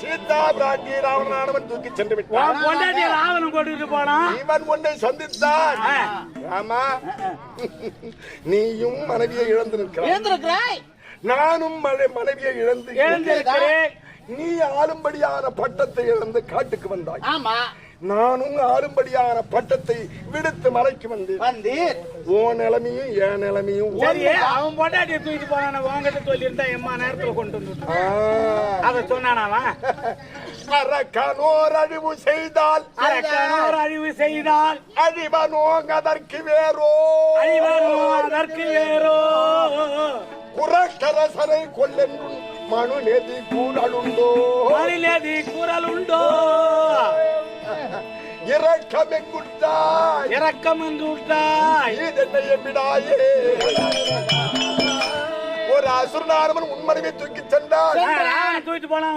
சீதா பிராட்டியை ராவணானவன் தூக்கி சென்று விட்டான். ராவணன் கொண்டு போனான். இவன் உன்னை சந்தித்தான். ஆமா, நீயும் மனைவியை இழந்திருக்கிறாய், நானும் மனைவியை இழந்திருக்கிறேன். நீ ஆளும்படியான பட்டத்தை இழந்து காட்டுக்கு வந்தாய். ஆமா, நானும் ஆளும்படியான பட்டத்தை விடுத்து மலைக்கு வந்தேன். ஓ நிலைமையும் என் நிலைமையும் அவன் பொண்டாட்டியை தூக்கிட்டு போனான உங்ககிட்ட சொல்லி இருந்தா எம்மா நேரத்துல கொண்டு வந்து அத சொன்னானாவா? அரக்கனோர் அழிவு செய்தால் அழிவனோங்க அதற்கு வேறோ குரக்கரசரை கொல்லென்றும் மனுநெதி கூறலுண்டோ இரக்கமெங்குட்டாய் இதென்னை எம்பிடாயே. ஒரு அசுரனானவன் உன்மனைவை தூக்கி சென்றான். தூக்கிட்டு போனா